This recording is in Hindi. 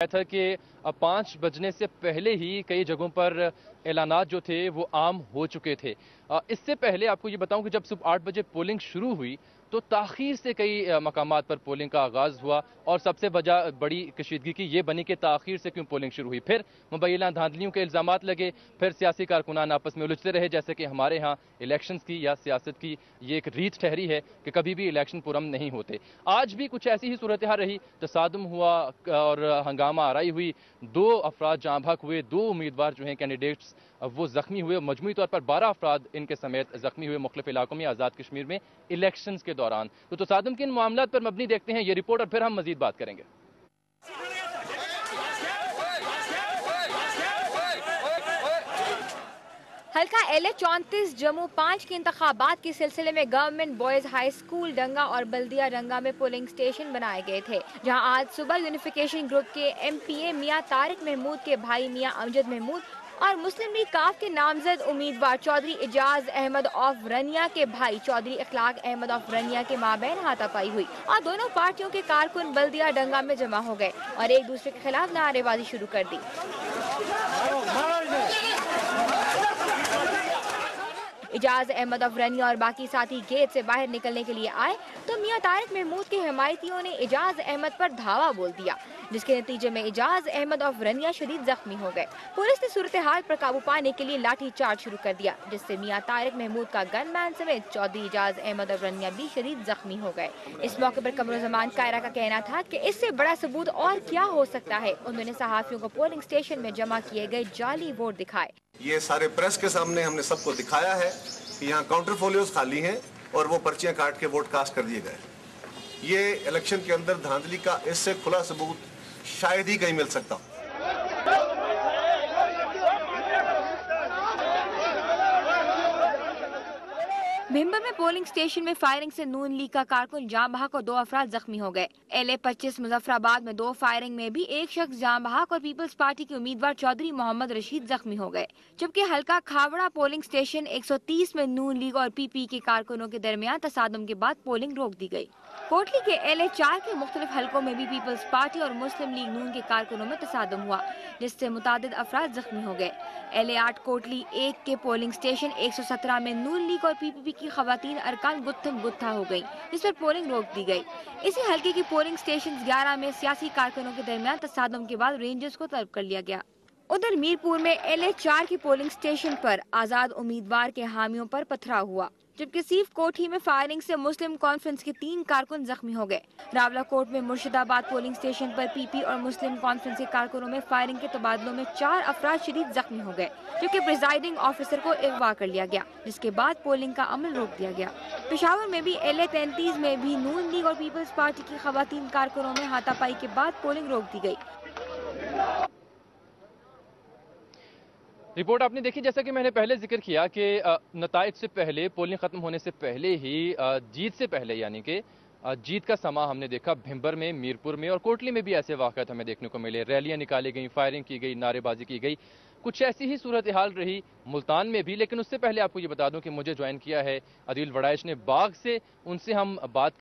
था कि 5 बजने से पहले ही कई जगहों पर ऐलानात जो थे वो आम हो चुके थे। इससे पहले आपको ये बताऊं कि जब सुबह 8 बजे पोलिंग शुरू हुई तो ताखीर से कई मकामात पर पोलिंग का आगाज़ हुआ और सबसे बड़ी कशीदगी की ये बनी कि ताखीर से क्यों पोलिंग शुरू हुई। फिर मुबैना धांधलियों के इल्ज़ामात लगे, फिर सियासी कारकुनान आपस में उलझते रहे, जैसे कि हमारे यहाँ इलेक्शंस की या सियासत की ये एक रीत ठहरी है कि कभी भी इलेक्शन पुरअमन नहीं होते। आज भी कुछ ऐसी ही सूरत हाल रही, तसादुम हुआ और हंगामा आराई हुई, 2 अफराद जाँ बहक हुए, 2 उम्मीदवार जो हैं कैंडिडेट्स वो जख्मी हुए। मजमूई तौर पर 12 अफराद इनके समेत जख्मी हुए मुख्तलिफ इलाकों में आज़ाद कश्मीर में इलेक्शंस के दौरान। तो तसादुम के इन मामलों पर मबनी देखते हैं ये रिपोर्ट और फिर हम मजीद बात करेंगे। हल्का LA 34 जम्मू 5 के इंतखाबात के सिलसिले में गवर्नमेंट बॉयज हाई स्कूल डंगा और बल्दिया डंगा में पोलिंग स्टेशन बनाए गए थे, जहां आज सुबह यूनिफिकेशन ग्रुप के MPA मियां तारिक महमूद के भाई मियां अमजद महमूद और मुस्लिम लीग काफ के नामजद उम्मीदवार चौधरी इजाज अहमद ऑफ रनिया के भाई चौधरी इखलाक अहमद ऑफ रनिया के माबैन हाथापाई हुई और दोनों पार्टियों के कारकुन बल्दिया डंगा में जमा हो गए और एक दूसरे के खिलाफ नारेबाजी शुरू कर दी। इजाज अहमद अफरनी और बाकी साथी गेट से बाहर निकलने के लिए आए तो मियां तारिक महमूद के हिमायतियों ने इजाज अहमद पर धावा बोल दिया, जिसके नतीजे में इजाज अहमद अफरनिया शदीद जख्मी हो गए। पुलिस ने सूरत हाल पर काबू पाने के लिए लाठी चार्ज शुरू कर दिया, जिससे मियां तारिक महमूद का गनमैन समेत चौधरी इजाज अहमद अफरनिया भी शदीद जख्मी हो गए। इस मौके पर कमरुज़्ज़मान कायरा का कहना था कि इससे बड़ा सबूत और क्या हो सकता है। उन्होंने सहाफियों को पोलिंग स्टेशन में जमा किए गए जाली वोट दिखाए। ये सारे प्रेस के सामने हमने सबको दिखाया है कि यहाँ काउंटर फोलियोज खाली हैं और वो पर्चियां काट के वोट कास्ट कर दिए गए। ये इलेक्शन के अंदर धांधली का इससे खुला सबूत शायद ही कहीं मिल सकता। भिंबर में पोलिंग स्टेशन में फायरिंग से नून लीग का कारकुन जाँ बहक और 2 अफराद जख्मी हो गए। LA 25 मुजफ्फराबाद में 2 फायरिंग में भी एक शख्स जाँ बहक और पीपल्स पार्टी के उम्मीदवार चौधरी मोहम्मद रशीद जख्मी हो गए, जबकि हल्का खावड़ा पोलिंग स्टेशन 130 में नून लीग और PP के कारकुनों के दरमियान तसादुम के बाद पोलिंग रोक दी गई। कोटली के LA 4 के मुख्तलिफ हलकों में भी पीपल्स पार्टी और मुस्लिम लीग नून के कारकुनों में तसादुम हुआ, जिससे मुतादिद अफराद जख्मी हो गए। LA 8 कोटली 1 के पोलिंग स्टेशन 117 में नून लीग और PPP की खवातीन अरकान गुत्थम गुत्था हो गई, जिस पर पोलिंग रोक दी गई। इसी हल्के की पोलिंग स्टेशन 11 में सियासी कारकुनों के दरमियान तसादुम के बाद रेंजर्स को तलब कर लिया गया। उधर मीरपुर में LA 4 की पोलिंग स्टेशन पर आजाद उम्मीदवार के हामियों पर पथराव हुआ, जबकि सीफ कोठी में फायरिंग से मुस्लिम कॉन्फ्रेंस के 3 कारकुन जख्मी हो गए। रावलाकोट में मुर्शिदाबाद पोलिंग स्टेशन पर PP और मुस्लिम कॉन्फ्रेंस के कारकुनों में फायरिंग के तबादलों में 4 अफराद शदीद जख्मी हो गए, जबकि प्रिजाइडिंग ऑफिसर को अगवा कर लिया गया, जिसके बाद पोलिंग का अमल रोक दिया गया। पेशावर में भी LA 33 में भी नून लीग और पीपल्स पार्टी की खवातीन कारकुनों में हाथापाई के बाद पोलिंग रोक दी गई। रिपोर्ट आपने देखी, जैसा कि मैंने पहले जिक्र किया कि नताइज से पहले, पोलिंग खत्म होने से पहले ही, जीत से पहले यानी कि जीत का समा हमने देखा भिंबर में, मीरपुर में और कोटली में भी ऐसे वाक़यात हमें देखने को मिले। रैलियां निकाली गई, फायरिंग की गई, नारेबाजी की गई। कुछ ऐसी ही सूरत हाल रही मुल्तान में भी। लेकिन उससे पहले आपको ये बता दूं कि मुझे ज्वाइन किया है अदील वड़ाइश ने बाग से, उनसे हम बात